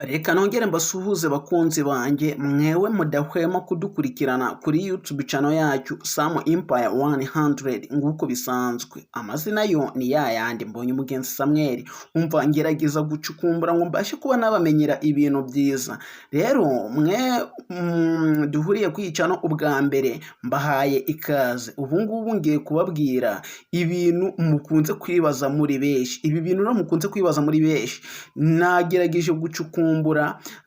Reka nongere mbasuhuze bakunzi banjye mwewe mudahwema kudukurikirana kuri YouTube channel yacu Sam Empire 100 nguko bisanzwe. Amazina yo ni yandi Mbonye Umugenzi Samuel. Umva ngerageza gucukumbura ngo mbashe kuba nabamenyera ibintu byiza. Rero mwe duhuriye kwicano ubwa mbere mbahaye ikaze. Ubu ngubu ngiye kubabwira ibintu mukunze kwibaza muri beshi. Ibi bintu no mukunze kwibaza muri beshi. Nagerageje gucukumbura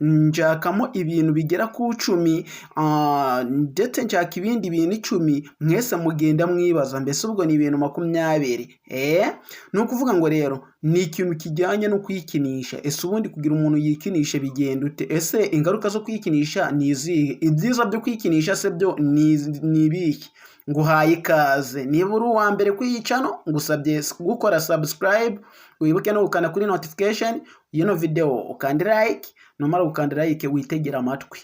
njakamo ibintu bigera ku 10 ndetse njaka ibindi bintu 10 mwese mugenda mwibaza mbese ubwo ni ibintu 20 no kuvuga ngo rero ni ikintu kijyanye no kwikinisha. Ese ubundi kugira umuntu yikinisha bigenda ute? Ese ingaruka zo kwikinisha ni izihe? Ibyiza byo kwikinisha se byo ni ibiki? Nguhaye ikaze. Niba uri uwa mbere kwiyicano ngusabye gukora subscribe, wibuke no gukanda kuri notification y'ino video, ukandi like, numara ukanda like witegera amatwi.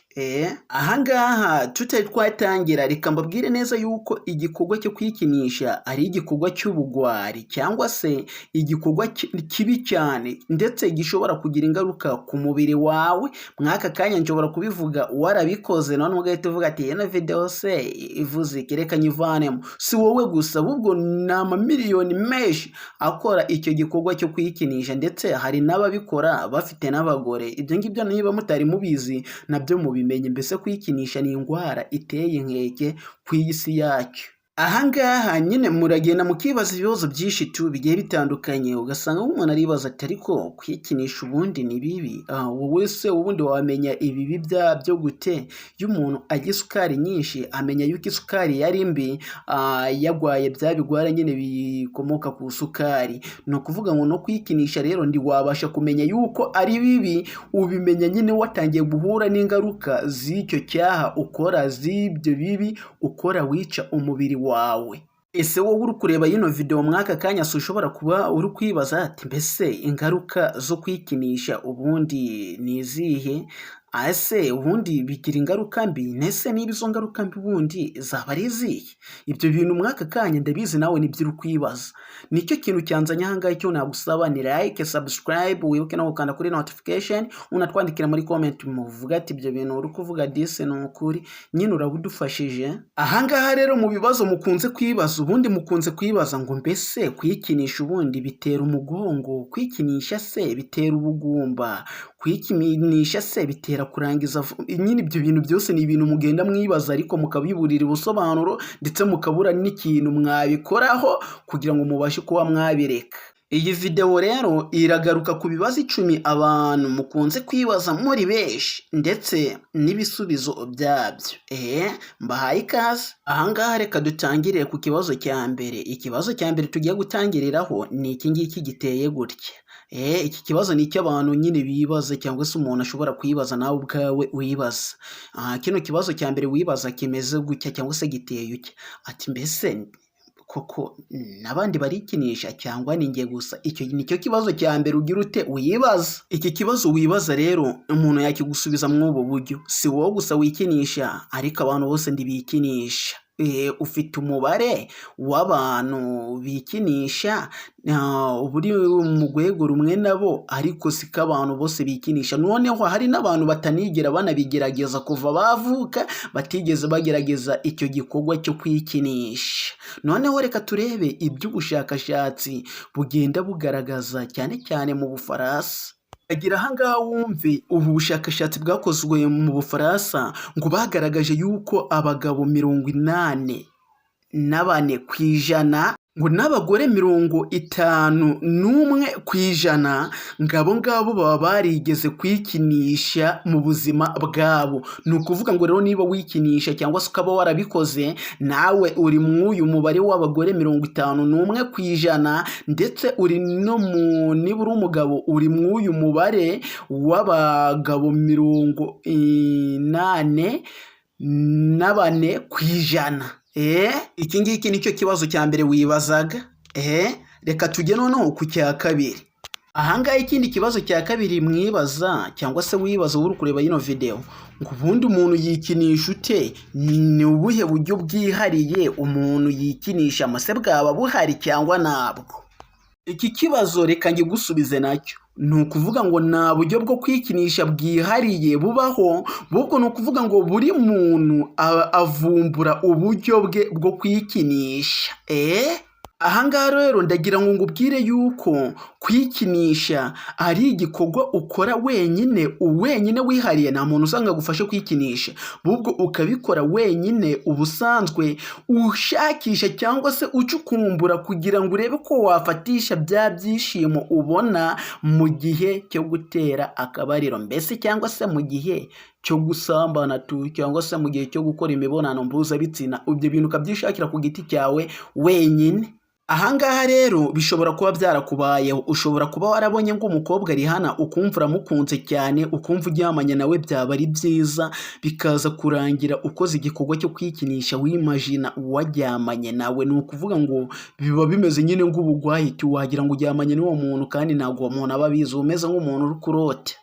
Ahangaha twatangira reka mbabwire neza yuko igikorwa cyo kwikinisha ari igikorwa cy'ubugwari cyangwa se igikorwa kibi cyane ndetse gishobora kugira ingaruka ku mubiri wawe. Mwaka kanya nshobora kubivuga warabikoze none ugahita uvuga ati ino video se ivuze kereka nyivanemo. Si wowe gusa ahubwo nama miliyoni menshi akora icyo gikorwa cyo kwikinisha ndetse hari n'ababikora bafite n'abagore. Ibyo ngibyo niba mutari mubizi nabyo mubimenye. Mbese kwikinisha ni indwara iteye inkeke ku isi yacu. Ahangaha nyine muragenda mukibaza ibibazo byinshi tu bigiye bitandukanye, ugasanga umuntu aribaza ati ariko kwikinisha ubundi ni bibi. Wowe se ubundi wamenya ibibi byo gute? Y'umuntu agira isukari nyinshi amenya yuko isukari yari mbi, yagwaye bya bigwara nyine bikomoka ku sukari. No kuvuga ngo no kwikinisha rero ndi wabasha kumenya yuko ari bibi, ubimenya nyine watangiye guhura n'ingaruka z'icyo cyaha ukora, z'ibyo bibi ukora wica umubiri wawe. Ese wowe uri kureba yino video mwaka kanya ushobora kuba uri kwibaza ati mbese ingaruka zo kwikinisha ubundi ni izihe? Ase ubundi bigira ingaruka mbi? Nese niba izo ngaruka mbi ubundi zaba ari izihe? Ibyo bintu mwaka kanya ndabizi nawe nibyo uri kwibaza. Nicyo kintu cyanzanye ahangaha cyo nagusaba ni like, subscribe, wibuke no gukanda kuri notification, unatwandikira muri comment muvuga ati ibyo bintu uri kuvuga dise no ukuri nyine urabudufashije. Ahangaha rero mu bibazo mukunze kwibaza, ubundi mukunze kwibaza ngo mbese kwikinisha ubundi bitera umugongo, kwikinisha se bitera ubugumba, kwikinisha se bitera kurangiza. Nyine ibyo bintu byose ni ibintu mugenda mwibaza ariko mukabiburira ubusobanuro ndetse mukabura n'ikintu mwabikoraho kugira ngo mubashe kuba mwabireka. Iyi video rero iragaruka ku bibazo 10 abantu mukunze kwibaza muri beshi ndetse n'ibisubizo byabyo. Mbahaye ikaze. Ahangaha reka dutangirire ku kibazo cya mbere. Ikibazo cya mbere tugiye gutangiriraho ni iki ngiki giteye gutya. Iki kibazo ni cy'abantu nyine bibaza cyangwa se umuntu ashobora kwibaza nawe ubwawe wibaza. Kino kibazo cya mbere wibaza kimeze gutya cyangwa se giteye uke. Ati mbese koko nabandi barikinisha cyangwa ni nge gusa? Icyo nicyo kibazo cya mbere ugira ute wibaza. Iki kibazo wibaza rero umuntu yakigusubiza mw'ubu buryo. Si wowe gusa wikinisha ariko abantu bose ndibikinisha. Ufite umubare w'abantu bikinisha buri mu rwego rumwe nabo ariko siko abantu bose bikinisha. Noneho hari n'abantu batanigera banabigerageza kuva bavuka, batigeze bagerageza icyo gikorwa cyo kwikinisha. Noneho reka turebe iby'ubushakashatsi bugenda bugaragaza cyane cyane mu Bufaransa. Agira ahangaha wumve ubu bushakashatsi bwakozwe mu Bufaransa ngo bagaragaje yuko abagabo 84% ngo n'abagore 51% ngabo baba barigeze kwikinisha mu buzima bwabo. Ni ukuvuga ngo rero niba wikinisha cyangwa se ukaba warabikoze nawe uri mw'uyu mubare w'abagore 51% ndetse uri no niba uri umugabo uri mw'uyu mubare w'abagabo 84%. Iki ngiki nicyo kibazo cya mbere wibazaga. Reka tujye noneho ku cya kabiri. Ahangaha ikindi kibazo cya kabiri mwibaza cyangwa se wibaza uri kureba yino video ngo ubundi umuntu yikinisha ute? Ni ubuhe buryo bwihariye umuntu yikinisha? Amase bwaba buhari cyangwa nabwo? Iki kibazo reka ngigusubize nacyo. Ni ukuvuga ngo nta buryo bwo kwikinisha bwihariye bubaho, ahubwo ni ukuvuga ngo buri muntu avumbura uburyo bwe bwo kwikinisha. Ahangaha rero ndagira ngo ngubwire yuko kwikinisha ari igikorwa ukora wenyine wihariye, nta muntu usanga agufashe kwikinisha, ahubwo ukabikora wenyine ubusanzwe ushakisha cyangwa se ucukumbura kugira ngo urebe ko wafatisha bya byishimo ubona mu gihe cyo gutera akabariro, mbese cyangwa se mu gihe cyo gusambana cyangwa se mu gihe cyo gukora imibonano mpuzabitsina, ibyo bintu ukabyishakira ku giti cyawe wenyine. Ahangaha rero bishobora kuba byarakubayeho, ushobora kuba warabonye ngo umukobwa Rihanna ukumva uramukunze cyane, ukumva uryamanye nawe byaba ari byiza, bikaza kurangira ukoze igikorwa cyo kwikinisha wimajina uwaryamanye nawe. Ni ukuvuga ngo biba bimeze nyine nk'ubugwayi, wagira ngo uryamanye n'uwo muntu kandi ntabwo uwo muntu aba abizi, umeze nk'umuntu uri kurote.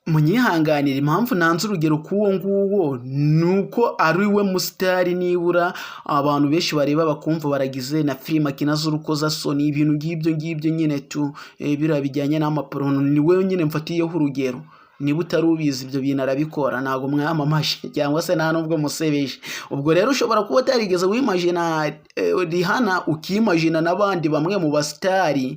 Munyihanganira impamvu nanze urugero k'uwo nguwo ni uko ari we musitari, nibura abantu benshi bareba bakumva baragize na filime akina z'urukozasoni, ibintu ngibyo nyine biriya bijyanye n'amaporono, ni we nyine mfatiyeho urugero. Niba utari ubizi ibyo bintu arabikora, ntabwo mwamamaje cyangwa se nta nubwo musebeje. Ubwo rero ushobora kuba utarigeze wimajina Rihanna ukimajina n'abandi bamwe mu basitari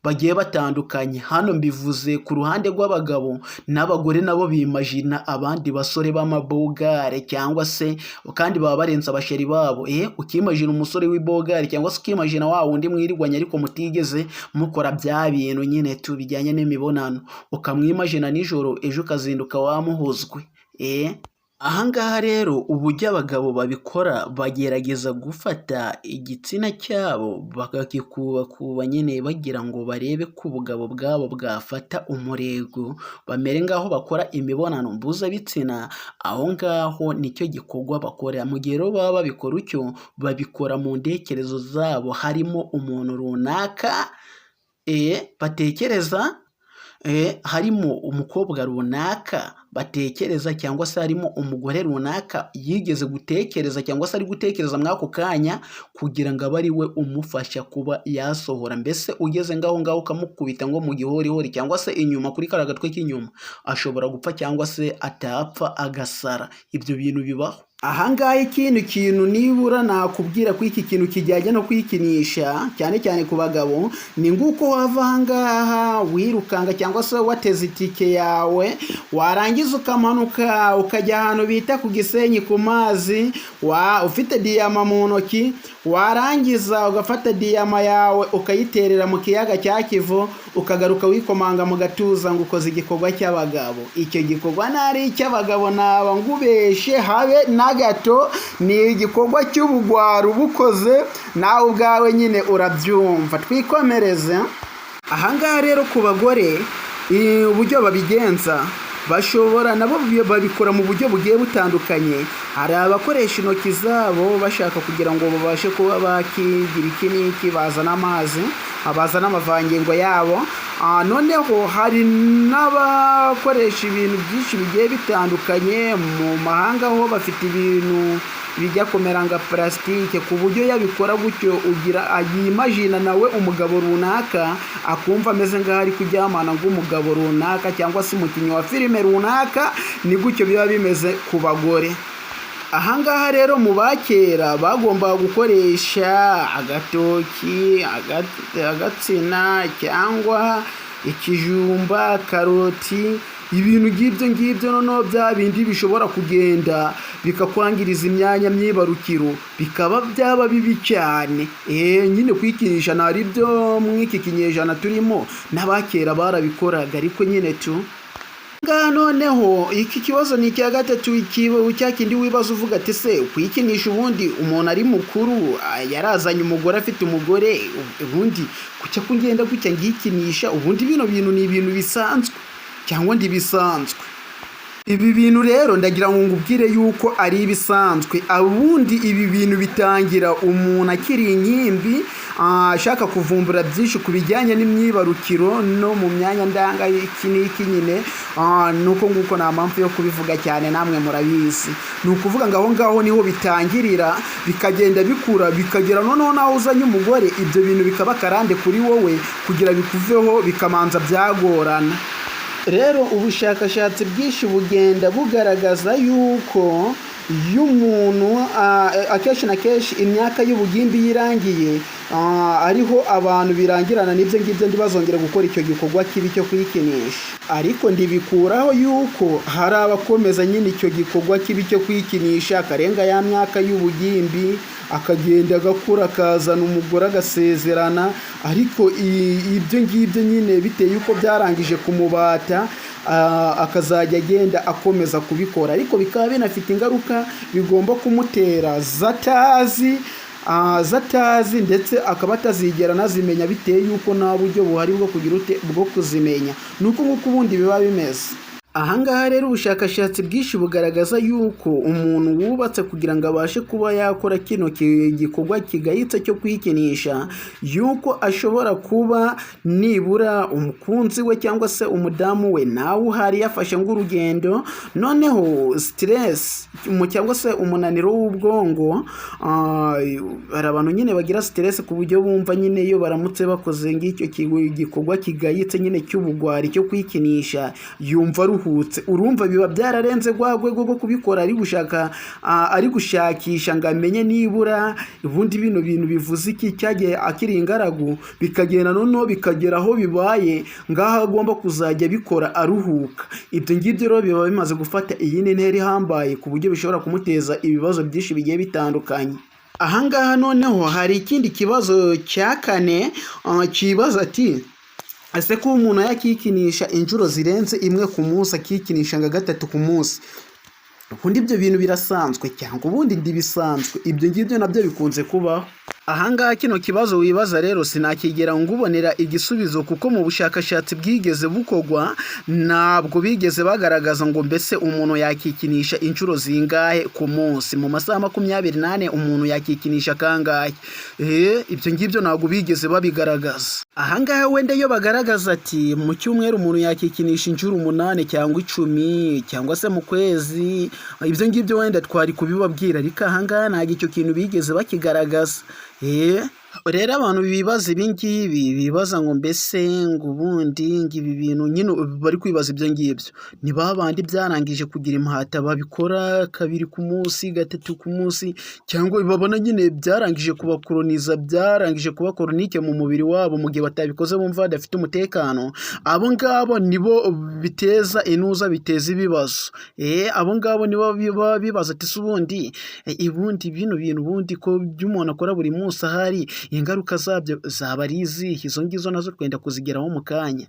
bagiye batandukanye. Hano mbivuze ku ruhande rw'abagabo, n'abagore nabo bimajina abandi basore b'amabogare cyangwa se kandi baba barenze abasheri babo. Ukimajina umusore w'ibogare cyangwa se ukimajina wa wundi mwirirwanya ariko mutigeze mukora bya bintu nyine bijyanye n'imibonano, ukamwimajina nijoro, ejo ukazinduka wamuhuzwe. Ahangaha rero uburyo abagabo babikora, bagerageza gufata igitsina cyabo bakakikubakuba nyine bagira ngo barebe ko ubugabo bwabo bwafata umurego, bamere ngaho bakora imibonano mpuzabitsina. Aho ngaho nicyo gikorwa bakora. Mu gihe rero baba babikora utyo, babikora mu ntekerezo zabo, harimo umuntu runaka batekereza, harimo umukobwa runaka batekereza, cyangwa se harimo umugore runaka yigeze gutekereza cyangwa se ari gutekereza muri ako kanya, kugira ngo abe ari we umufasha kuba yasohora. Mbese ugeze ngaho ukamukubita ngo mu gihorihori cyangwa se inyuma kuri kariya gatwe k'inyuma, ashobora gupfa cyangwa se atapfa agasara. Ibyo bintu bibaho. Ahangaha ikindi kintu nibura nakubwira ko iki kintu kijyanye no kwikinisha cyane cyane ku bagabo, ni nguko wava ahangaha wirukanga cyangwa se wateze itike yawe, warangiza ukamanuka ukajya ahantu bita ku Gisenyi ku mazi, ufite diyama mu ntoki, warangiza ugafata diyama yawe ukayiterera mu kiyaga cya Kivu, ukagaruka wikomanga mu gatuza ngo ukoze igikorwa cy'abagabo. Icyo gikorwa ntari icy'abagabo, naba ngubeshe habe na gato, ni igikorwa cy'ubugwari ubukoze nawe ubwawe nyine urabyumva. Twikomereze. Ahangaha rero ku bagore uburyo babigenza, bashobora nabo babikora mu buryo bugiye butandukanye. Hari abakoresha intoki zabo bashaka kugira ngo babashe kuba bakigira iki n'iki, bazana amazi, bazana amavangingo yabo. Noneho hari n'abakoresha ibintu byinshi bigiye bitandukanye mu mahanga, aho bafite ibintu bijya kumera nka plastique, ku buryo yabikora gutyo yimajina nawe umugabo runaka, akumva ameze nk'aho ari kuryamana nk'umugabo runaka cyangwa se umukinnyi wa filime runaka. Ni gutyo biba bimeze ku bagore. Ahangaha rero mu bakera bagombaga gukoresha agatoki, agatsina cyangwa ikijumba, karoti, ibintu ngibyo noneho bya bindi bishobora kugenda bikakwangiriza imyanya myibarukiro, bikaba byaba bibi cyane. Nyine kwikinisha ntari byo mw'iki kinyejana turimo, n'abakera barabikoraga, ariko nyine noneho iki kibazo ni icya gatatu, cya kindi wibaza uvuga ati se kwikinisha ubundi umuntu ari mukuru yarazanye umugore, afite umugore, ubundi kucya kugenda gutya ngikinisha, ubundi bino bintu ni ibintu bisanzwe cyangwa ndi bisanzwe? Ibi bintu rero ndagira ngo ngubwire yuko ari ibisanzwe. Ubundi ibi bintu bitangira umuntu akiri ingimbi, ashaka kuvumbura byinshi ku bijyanye n'imyibarukiro no mu myanya ndanga iki n'iki nyine. Nuko nguko nta mpamvu yo kubivuga cyane, namwe murabizi. Ni ukuvuga ngo aho ngaho niho bitangirira, bikagenda bikura, bikagera noneho nawe uzanye umugore, ibyo bintu bikaba karande kuri wowe, kugira bikuveho bikamanza byagorana. Rero ubushakashatsi bwinshi bugenda bugaragaza yuko iyo umuntu akenshi na kenshi imyaka y'ubugimbi yirangiye, ariho abantu birangirana n'ibyo ngibyo ntibazongera gukora icyo gikorwa kibi cyo kwikinisha. Ariko ndibikuraho yuko hari abakomeza nyine icyo gikorwa kibi cyo kwikinisha, akarenga ya myaka y'ubugimbi, akagenda agakura, akazana umugore, agasezerana, ariko ibyo ngibyo nyine biteye yuko byarangije kumubata, akazajya agenda akomeza kubikora, ariko bikaba binafite ingaruka bigomba kumutera zatazi ndetse akaba atazigera nazimenya, biteye yuko nta buryo buhari bwo kugira bwo kuzimenya. Nuko nk'uko ubundi biba bimeze. Ahangaha rero ubushakashatsi bwinshi bugaragaza yuko umuntu wubatse kugira ngo abashe kuba yakora kino gikorwa kigayitse cyo kwikinisha, yuko ashobora kuba nibura umukunzi we cyangwa se umudamu we nawe uhari yafashe ng'urugendo, noneho stress cyangwa se umunaniro w'ubwongo, hari abantu nyine bagira stress ku buryo bumva nyine iyo baramutse bakoze ng'icyo gikorwa kigayitse nyine cy'ubugwari cyo kwikinisha, yumva urumva biba byararenze rwa rwego rwo kubikora, ari gushakisha ngo amenye nibura ubundi bino bintu bivuze iki, cyagiye akiri ingaragu, bikagenda noneho bikagera aho bibaye ngaho agomba kuzajya bikora aruhuka. Ibyo ngibyo rero biba bimaze gufata iyindi ntera ihambaye, ku buryo bishobora kumuteza ibibazo byinshi bigiye bitandukanye. Ahangaha noneho hari ikindi kibazo cya kane, kibaza ati ese ko umuntu yakikinisha inshuro zirenze imwe ku munsi, akikinisha nka 3 ku munsi, ubundi ibyo bintu birasanzwe cyangwa ubundi ndibisanzwe? Ibyo ngibyo nabyo bikunze kubaho. Ahangaha kino kibazo wibaza rero sinakigera ngubonera igisubizo, kuko mu bushakashatsi bwigeze bukogwa ntabwo bigeze bagaragaza ngo mbese umuntu yakikinisha inshuro zingahe ku munsi, mu masaha 24 umuntu yakikinisha kangahe. Ibyo ngibyo ntabwo bigeze babigaragaza. Ahangaha wenda yo bagaragaza ati mu cyumweru umuntu yakikinisha inshuro 8 cyangwa 10 cyangwa se mu kwezi, ibyo ngibyo wenda twari kubibabwira, ariko ahangaha ntabwo icyo kintu bigeze bakigaragaza. Rero abantu bibaza ibingibi, bibaza ngo mbese ngo ubundi ngo ibi bintu nyine bari kwibaza ibyo ngibyo ni babandi byarangije kugira impata babikora 2 ku munsi 3 ku munsi, cyangwa babona nyine byarangije kubakoloniza, byarangije kuba kolonike mu mubiri wabo mu gihe batabikoze bumva badafite umutekano. Abo ngabo nibo biteza inuza, biteza ibibazo. Abo ngabo nibo bibaza ati ubundi bino bintu ubundi ko by'umuntu akora buri munsi ahari, ingaruka zabyo zaba ari izihe? Izo ngizo nazo twenda kuzigeraho mu kanya.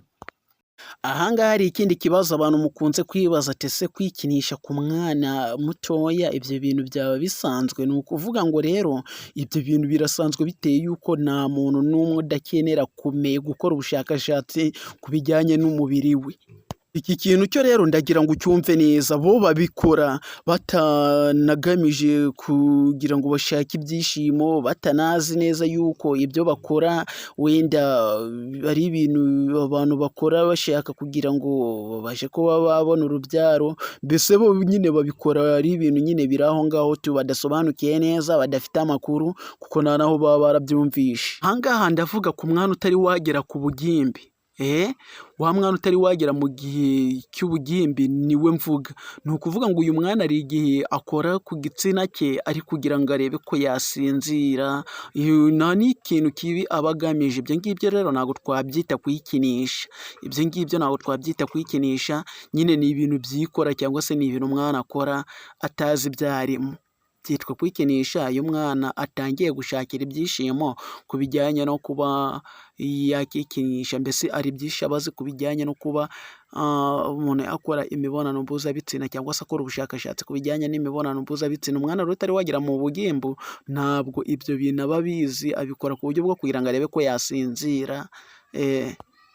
Ahangaha hari ikindi kibazo abantu mukunze kwibaza ati ese kwikinisha ku mwana mutoya ibyo bintu byaba bisanzwe? Ni ukuvuga ngo rero ibyo bintu birasanzwe, biteye yuko nta muntu n'umwe udakenera gukora ubushakashatsi ku bijyanye n'umubiri we. Iki kintu cyo rero ndagira ngo ucyumve neza, bo babikora batanagamije kugira ngo bashake ibyishimo, batanazi neza yuko ibyo bakora wenda ari ibintu abantu bakora bashaka kugira ngo babashe kuba babona urubyaro. Mbese bo nyine babikora ari ibintu nyine biri aho ngaho badasobanukiye neza, badafite amakuru, kuko nta naho baba barabyumvishe. Ahangaha ndavuga ku mwana utari wagera ku bugimbi. Wa mwana utari wagera mu gihe cy'ubugimbi niwe mvuga. Ni ukuvuga ngo uyu mwana ari igihe akora ku gitsina cye ari kugira ngo arebe ko yasinzira, nta n'ikintu kibi aba agamije. Ibyo ngibyo rero ntabwo twabyita kwikinisha, ibyo ngibyo ntabwo twabyita kwikinisha, nyine ni ibintu byikora cyangwa se ni ibintu umwana akora atazi ibyo arimo. Byitwa kwikinisha iyo umwana atangiye gushakira ibyishimo ku bijyanye no kuba yakikinisha, mbese ari byinshi abazi ku bijyanye no kuba umuntu akora imibonano mpuzabitsina cyangwa se akora ubushakashatsi ku bijyanye n'imibonano mpuzabitsina. Umwana rero utari wagera mu bugimbu ntabwo ibyo bintu aba abizi, abikora ku buryo bwo kugira ngo arebe ko yasinzira.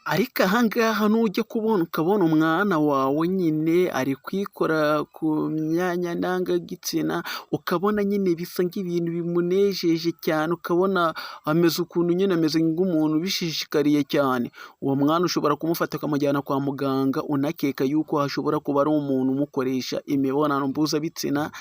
ariko aha ngaha nujya kubona ukabona umwana wawe nyine ari kwikora ku myanya ndangagitsina, ukabona nyine bisa nk'ibintu bimunejeje cyane, ukabona ameze ukuntu nyine ameze nk'umuntu ubishishikariye cyane, uwo mwana ushobora kumufata ukamujyana kwa muganga unakeka yuko hashobora kuba ari umuntu umukoresha imibonano mpuzabitsina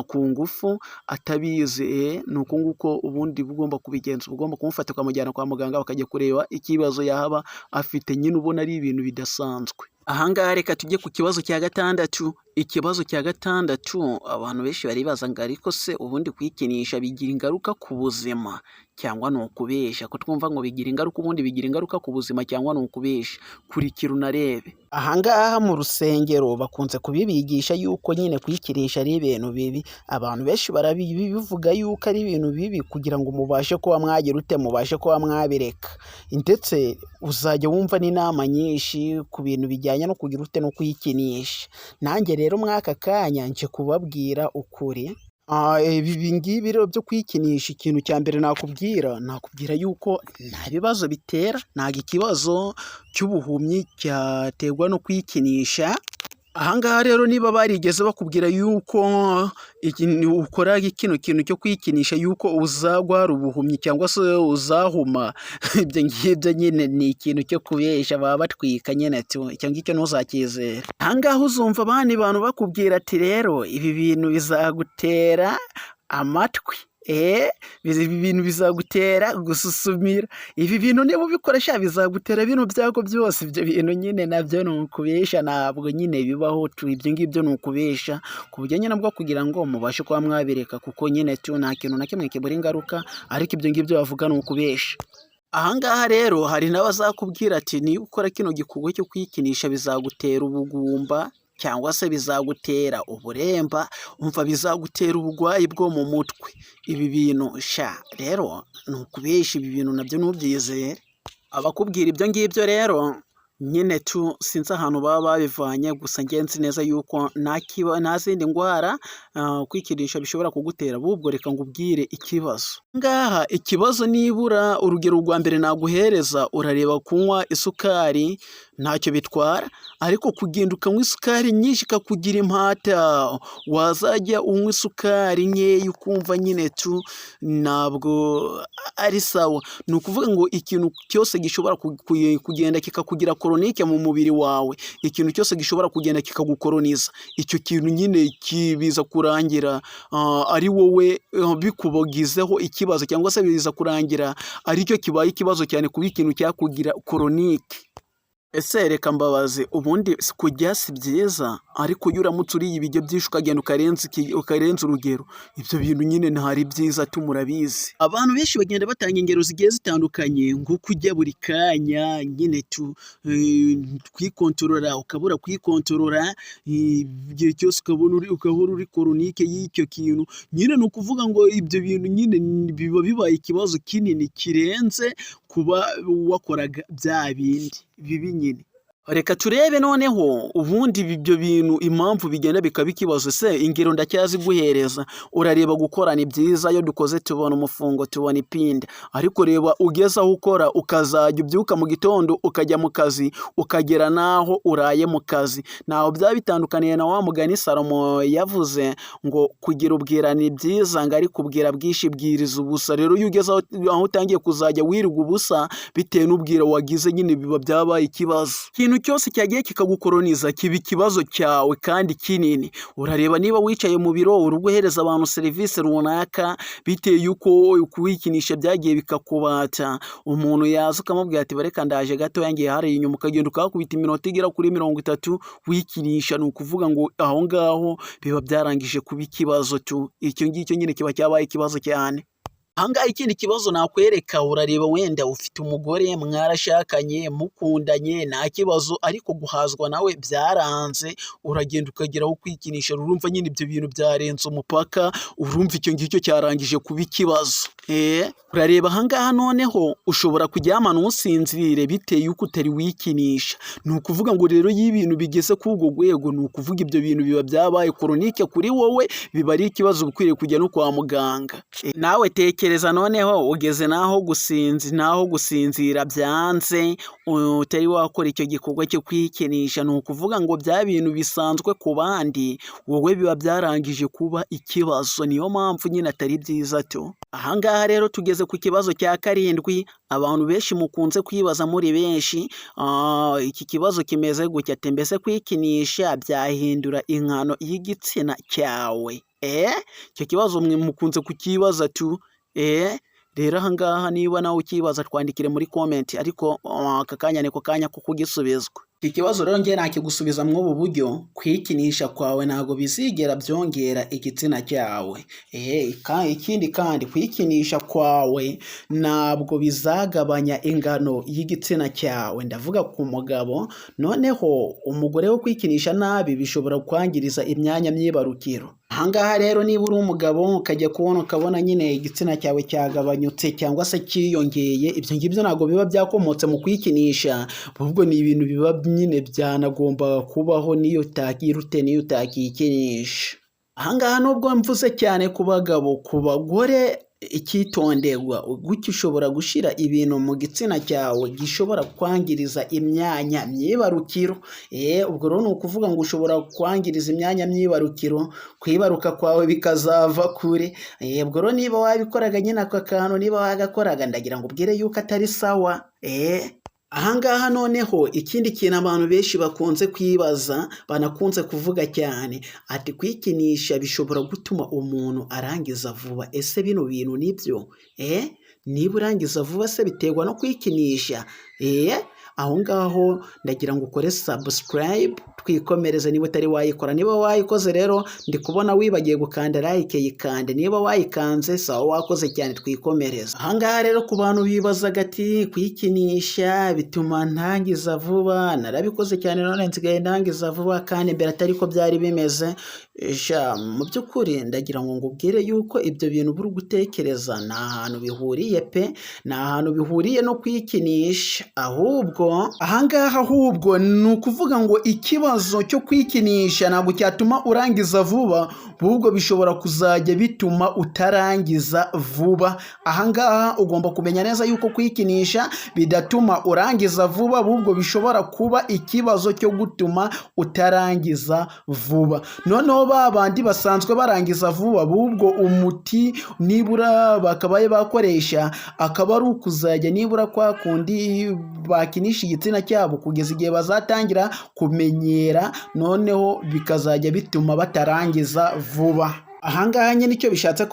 ku ngufu atabizi. Ni uko nguko ubundi bugomba kubigenza, ugomba kumufata ukamujyana kwa muganga bakajya kureba ikibazo yaba afite, nyine ubona ari ibintu bidasanzwe. Aha ngaha reka tujye ku kibazo cya gatandatu. Ikibazo cya gatandatu abantu benshi baribaza ngo ariko se ubundi kwikinisha bigira ingaruka ku buzima cyangwa ni ukubeshya? Ko twumva ngo bigira ingaruka, ubundi bigira ingaruka ku buzima cyangwa ni ukubeshya? Kurikira unarebe. Aha ngaha mu rusengero bakunze kubibigisha yuko nyine kwikinisha ari ibintu bibi. Abantu benshi barabivuga yuko ari ibintu bibi kugira ngo mubashe kuba mwagira ute, mubashe kuba mwabireka, ndetse uzajya wumva n'inama nyinshi ku bintu bijyanye no kugira ute no kwikinisha. Nanjye rero mw'aka kanya nje kubabwira ukuri. Ibi ngibi rero byo kwikinisha, ikintu cya mbere nakubwira yuko nta bibazo bitera, ntabwo ikibazo cy'ubuhumyi cyaterwa no kwikinisha. Aha ngaha rero niba barigeze bakubwira yuko ukora kino kintu cyo kwikinisha yuko uzagwara ubuhumyi cyangwa se uzahuma, ibyo ngibyo nyine ni ikintu cyo kubeshya, baba batwika nyine tu, icyo ngicyo ntuzakizere. Aha ngaha uzumva abandi bantu bakubwira ati rero ibi bintu bizagutera amatwi, ibi bintu bizagutera gususumira, ibi bintu niba ubikoresha bizagutera bino byago byose. Ibyo bintu nyine nabyo ni ukubeshya, ntabwo nyine bibaho tu, ibyo ngibyo ni ukubeshya ku buryo nyine bwo kugira ngo mubashe kuba mwabireka, kuko nyine tu nta kintu na kimwe kibura ingaruka, ariko ibyo ngibyo bavuga ni ukubeshya. Aha ngaha rero hari n'abazakubwira ati niba ukora kino gikorwa cyo kwikinisha bizagutera ubugumba cyangwa se bizagutera uburemba, umva bizagutera uburwayi bwo mu mutwe. Ibi bintu rero ni ukubeshya, ibi bintu nabyo ntubyizere. Abakubwira ibyo ngibyo rero nyine tu sinzi ahantu baba babivanye, gusa ngenzi neza yuko nta zindi ndwara kwikinisha bishobora kugutera. Ahubwo reka ngubwire ikibazo ngaha. Ikibazo nibura urugero rwa mbere naguhereza, urareba kunywa isukari ntacyo bitwara, ariko kugenda ukanywa isukari nyinshi ikakugira impata, wazajya unywa isukari nkeya ukumva nyine tu ntabwo ari sawa. Ni ukuvuga ngo ikintu cyose gishobora kugenda kikakugira koronike mu mubiri wawe, ikintu cyose gishobora kugenda kikagukoroniza, icyo kintu nyine kibiza kurangira ari wowe bikubagizeho ikibazo, cyangwa se biza kurangira aricyo kibaye ikibazo cyane kuba ikintu cyakugira koronike. Ese reka mbabaze, ubundi kujya si byiza, ariko iyo uramutse uriye ibiryo byinshi ukagenda ukarenza urugero, ibyo bintu nyine ntari byiza tu, murabizi. Abantu benshi bagenda batanga ingero zigiye zitandukanye, nko kujya buri kanya nyine tu kwikontorora ukabura kwikontorora, igihe cyose ukahora uri koronike y'icyo kintu. Nyine ni ukuvuga ngo ibyo bintu nyine biba bibaye ikibazo kinini kirenze kuba wakoraga bya bindi bibi nyine. Reka turebe noneho ubundi ibyo bintu impamvu bigenda bikaba ikibazo. Se ingero ndacyaziguhereza. Urareba gukora ni byiza, iyo dukoze tubona umufungo, tubona ipinda, ariko reba ugeze aho ukora ukazajya ubyuka mu gitondo ukajya mu kazi, ukagera naho uraye mu kazi. Naho byaba bitandukaniye na wa mugani Salomo yavuze ngo kugira ubwira ni byiza, ngo ariko ubwira bwinshi bwiriza ubusa. Rero iyo ugeze aho utangiye kuzajya wirirwa ubusa bitewe n'ubwira wagize, nyine biba byabaye ikibazo. Ikintu cyose cyagiye kikagukoroniza kiba ikibazo cyawe kandi kinini. Urareba niba wicaye mu biro uri guhereza abantu serivisi runaka, bitewe yuko kuwikinisha byagiye bikakubata, umuntu yaza ukamubwira ati bareka ndaje gato yangiye hari inyuma, ukagenda ukakubita iminota igera kuri 30 wikinisha. Ni ukuvuga ngo aho ngaho biba byarangije kuba ikibazo tu, icyo ngicyo nyine kiba cyabaye ikibazo cyane. Ahangaha ikindi kibazo nakwereka, urareba wenda ufite umugore mwarashakanye mukundanye nta kibazo, ariko guhazwa nawe byaranze, uragenda ukageraho kwikinisha. Urumva nyine ibyo bintu byarenze umupaka, urumva icyo ngicyo cyarangije kuba ikibazo. Urareba ahangaha noneho ushobora kuryama ntusinzire bitewe yuko utari wikinisha. Ni ukuvuga ngo rero iyo ibintu bigeze kuri urwo rwego, ni ukuvuga ibyo bintu biba byabaye koronike kuri wowe, biba ari ikibazo ukwiriye kujya no kwa muganga. Nawe teke tekereza noneho ugeze naho gusinzira byanze utari wakora icyo gikorwa cyo kwikinisha, ni ukuvuga ngo bya bintu bisanzwe ku bandi wowe biba byarangije kuba ikibazo, niyo mpamvu nyine atari byiza tu. Ahangaha rero tugeze ku kibazo cya karindwi abantu benshi mukunze kwibaza muri benshi, iki kibazo kimeze gutya ati mbese kwikinisha byahindura ingano y'igitsina cyawe? Icyo kibazo mwe mukunze kukibaza tu. Rero ahangaha niba nawe ukibaza twandikire muri comment, ariko aka kanya niko kanya ko kugisubizwa. Iki kibazo rero ngiye nakigusubiza muri ubu buryo: kwikinisha kwawe ntabwo bizigera byongera igitsina cyawe. Ikindi kandi kwikinisha kwawe ntabwo bizagabanya ingano y'igitsina cyawe, ndavuga ku mugabo. Noneho umugore wo kwikinisha nabi bishobora kwangiriza imyanya myibarukiro. Ahangaha rero niba uri umugabo ukajya kubona ukabona nyine igitsina cyawe cyagabanyutse cyangwa se cyiyongeye, ibyo ngibyo ntabwo biba byakomotse mu kwikinisha, ahubwo ni ibintu biba nyine byanagomba kubaho niyo utakirute niyo utakikinisha. Ahangaha nubwo mvuze cyane ku bagabo, ku bagore icyitonderwa, gutyo ushobora gushyira ibintu mu gitsina cyawe gishobora kwangiriza imyanya myibarukiro. Ubwo rero ni ukuvuga ngo ushobora kwangiriza imyanya myibarukiro, kwibaruka kwawe bikazava kure. Ubwo rero niba wabikoraga nyine aka kantu, niba wagakoraga, ndagira ngo ubwire yuko atari sawa. Ahangaha noneho ikindi kintu abantu benshi bakunze kwibaza, banakunze kuvuga cyane, ati kwikinisha bishobora gutuma umuntu arangiza vuba. Ese bino bintu nibyo? Niba urangiza vuba se biterwa no kwikinisha? Aho ngaho ndagira ngo ukore subscribe twikomereze niba utari wayikora. Niba wayikoze rero ndi kubona wibagiye gukanda like, yikande. Niba wayikanze sawa, wakoze cyane, twikomereza. Ahangaha rero ku bantu bibazaga ati kwikinisha bituma ntangiza vuba, narabikoze cyane none nsigaye ntangiza vuba, kandi mbere atari ko byari bimeze. Mu by'ukuri ndagira ngo ngubwire yuko ibyo bintu buri gutekereza nta hantu bihuriye pe, nta hantu bihuriye no kwikinisha. Ahubwo ni ukuvuga ngo ikibazo cyo kwikinisha ntabwo cyatuma urangiza vuba, ahubwo bishobora kuzajya bituma utarangiza vuba. Ahangaha ugomba kumenya neza yuko kwikinisha bidatuma urangiza vuba, ahubwo bishobora kuba ikibazo cyo gutuma utarangiza vuba. Noneho babandi basanzwe barangiza vuba, ahubwo umuti nibura bakabaye bakoresha akaba ari ukuzajya nibura kwa kundi bakinisha igitsina cyabo kugeza igihe bazatangira kumenyera, noneho bikazajya bituma batarangiza vuba. Ahangaha nyine icyo bishatse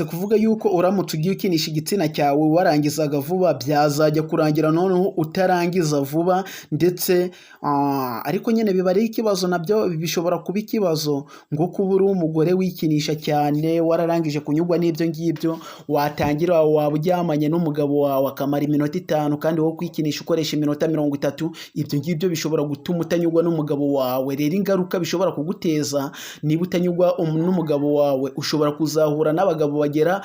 kuvuga yuko uramutse ugiye ukinisha igitsina cyawe warangizaga vuba, byazajya kurangira noneho utarangiza vuba ndetse ariko nyine biba ari ikibazo, nabyo bishobora kuba ikibazo ngo kuba uri umugore wikinisha cyane wararangije kunyurwa n'ibyo ngibyo, watangira waba uryamanye n'umugabo wawe akamara iminota 5 kandi wowe kwikinisha ukoresha iminota 30. Ibyo ngibyo bishobora gutuma utanyurwa n'umugabo wawe. Rero ingaruka bishobora kuguteza niba utanyurwa n'umugabo wawe, ushobora kuzahura n'abagabo bagera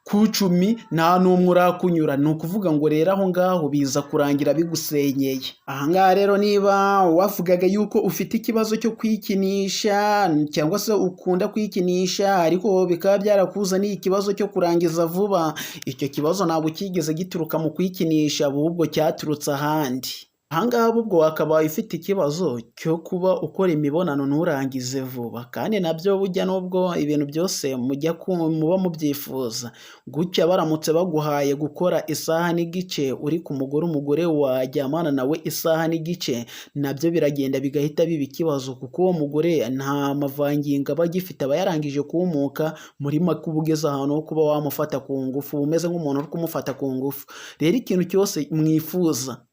ku 10 nta n'umwe urakunyura. Ni ukuvuga ngo rero aho ngaho biza kurangira bigusenyeye. Ahangaha rero niba wavugaga yuko ufite ikibazo cyo kwikinisha cyangwa se ukunda kwikinisha ariko bikaba byarakuzaniye ikibazo cyo kurangiza vuba, icyo kibazo ntabwo kigeze gituruka mu kwikinisha, ahubwo cyaturutse ahandi. Ahangaha ubwo wakaba ufite ikibazo cyo kuba ukora imibonano nturangize vuba, kandi nabyo bujya nubwo ibintu byose muba mubyifuza, gutya baramutse baguhaye gukora isaha n'igice uri ku umugore wajyamana nawe isaha n'igice, nabyo biragenda bigahita biba ikibazo, kuko uwo mugore nta mavangingo aba agifite, aba yarangije kumuka muri make uba ugeze ahantu ho kuba wamufata ku ngufu, umeze nk'umuntu uri kumufata ku ngufu. Rero ikintu cyose mwifuza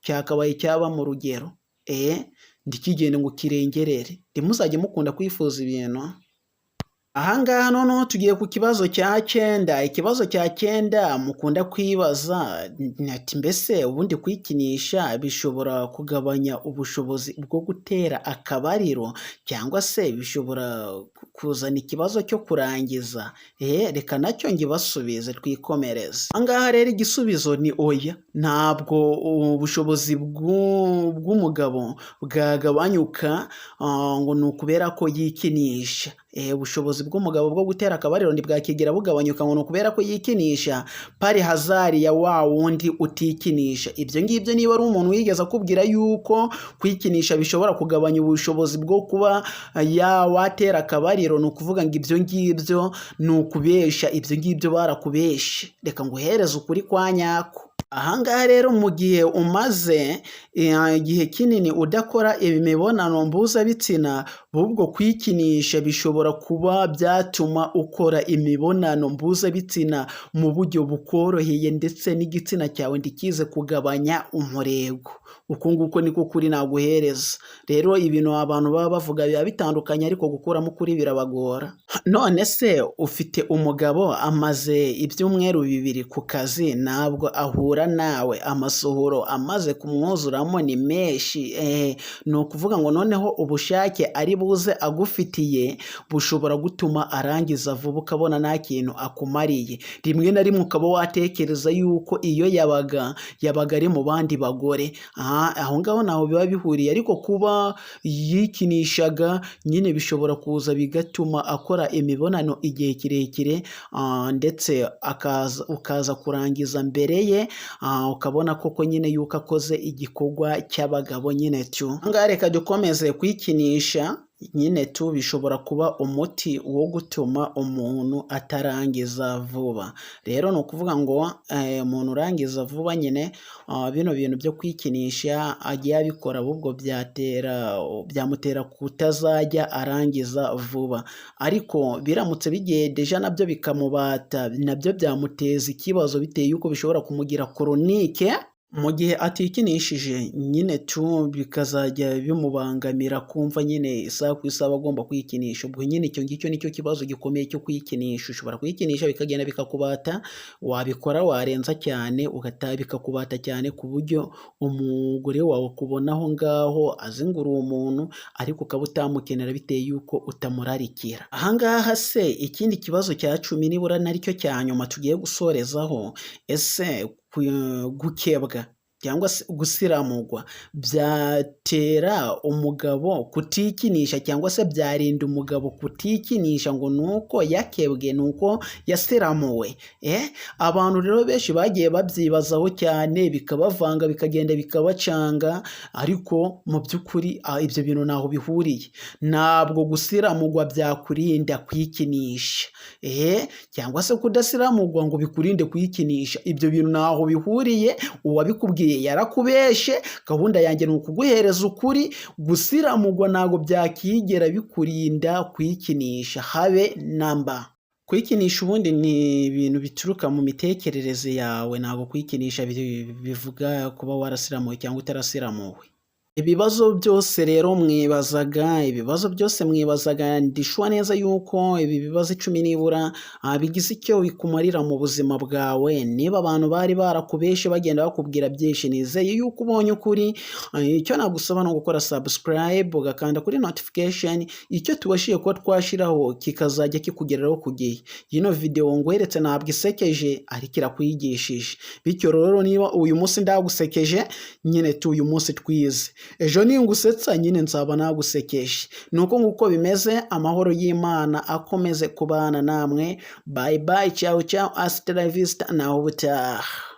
cyakabaye cyaba mu rugero, ndikigende ngo kirengerere, ntimuzajye mukunda kwifuza ibintu. Ahangaha noneho tugiye ku kibazo cya 9. Ikibazo cya 9 mukunda kwibaza ati mbese ubundi kwikinisha bishobora kugabanya ubushobozi bwo gutera akabariro cyangwa se bishobora kuzana ikibazo cyo kurangiza? Reka nacyo ngibasubize twikomereze. Ahangaha rero igisubizo ni oya, ntabwo ubushobozi bw'umugabo bwagabanyuka ngo ni ukubera ko yikinisha. ubushobozi bw'umugabo bwo gutera akabariro ntibwakigera bugabanyuka ngo kubera ko yikinisha pari hazari ya wa wundi utikinisha. Ibyo ngibyo niba ari umuntu wigeze akubwira yuko kwikinisha bishobora kugabanya ubushobozi bwo kuba watera akabariro, ni ukuvuga ngo ibyo ngibyo ni ukubesha, ibyo ngibyo barakubeshe. Reka nguhereze ukuri kwa nyako. Ahangaha rero mu gihe umaze igihe kinini udakora imibonano mpuzabitsina, ahubwo kwikinisha bishobora kuba byatuma ukora imibonano mpuzabitsina mu buryo bukoroheye, ndetse n'igitsina cyawe ndikize kugabanya umurego. Uko nguko niko kuri naguhereza. Rero ibintu abantu baba bavuga biba bitandukanye, ariko gukuramo ukuri birabagora. None se ufite umugabo amaze ibyumweru 2 ku kazi, ntabwo ahura nawe, amasohoro amaze kumwuzuramo ni menshi, ni ukuvuga ngo noneho ubushake ari buze agufitiye bushobora gutuma arangiza vuba, ukabona nta kintu akumariye. Rimwe na rimwe ukaba watekereza yuko iyo yabaga ari mu bandi bagore. Aho ngaho naho biba bihuriye, ariko kuba yikinishaga nyine bishobora kuza bigatuma akora imibonano igihe kirekire, ndetse ukaza kurangiza mbere ye, ukabona koko nyine yuko akoze igikorwa cy'abagabo nyine tu. Ngaho reka dukomeze kwikinisha nyine tu, bishobora kuba umuti wo gutuma umuntu atarangiza vuba. Rero ni ukuvuga ngo umuntu urangiza vuba nyine, bino bintu byo kwikinisha agiye abikora, ahubwo byamutera kutazajya arangiza vuba. Ariko biramutse bigiye deja nabyo bikamubata, nabyo byamuteza ikibazo, biteye yuko bishobora kumugira koronike mu gihe atikinishije nyine tu, bikazajya bimubangamira kumva nyine isaha ku isaha agomba kwikinisha. Ubwo nyine icyo ngicyo nicyo kibazo gikomeye cyo kwikinisha. Ushobora kwikinisha bikagenda bikakubata, wabikora warenza cyane ugataha bikakubata cyane, ku buryo umugore wawe kubona aho ngaho azingura uwo muntu, ariko ukaba utamukenera biteye yuko utamurarikira. Ahangaha se ikindi kibazo cya 10 nibura naricyo cya nyuma tugiye gusorezaho, ese gukebwa cyangwa se gusiramurwa byatera umugabo kutikinisha, cyangwa se byarinda umugabo kutikinisha ngo nuko yakebwe, nuko yasiramuwe? Abantu rero benshi bagiye babyibazaho cyane, bikabavanga, bikagenda bikabacanga, ariko mu by'ukuri ibyo bintu ntaho bihuriye. Ntabwo gusiramurwa byakurinda kwikinisha, cyangwa se kudasiramurwa ngo bikurinde kwikinisha. Ibyo bintu ntaho bihuriye. Uwabikubwiye yarakubeshe. Gahunda yanjye ni ukuguhereza ukuri. Gusiramurwa ntabwo byakigera bikurinda kwikinisha habe namba. Kwikinisha ubundi ni ibintu bituruka mu mitekerereze yawe, ntabwo kwikinisha bivuga kuba warasiramuwe cyangwa utarasiramuwe. Ibibazo byose rero mwibazaga, ndishwa neza yuko ibi bibazo 10 nibura bigize icyo bikumarira mu buzima bwawe. Niba abantu bari barakubeshe bagenda bakubwira byinshi, nizeye yuko ubonye ukuri. Icyo nagusaba no gukora subscribe, ugakanda kuri notification, icyo tubashiye kuba twashiraho kikazajya kikugereraho ku gihe. Ino video ngweretse ntabwo isekeje, ariko irakwigishije. Bityo rero niba uyu munsi ndagusekeje, nyine tu uyu munsi twize. Ejo ningusetsa nyine nzaba nagusekeje. Nuko nguko bimeze. Amahoro y'Imana akomeze kubana namwe. Bye bye, ciao ciao, hasta la vista, naho ubutaha.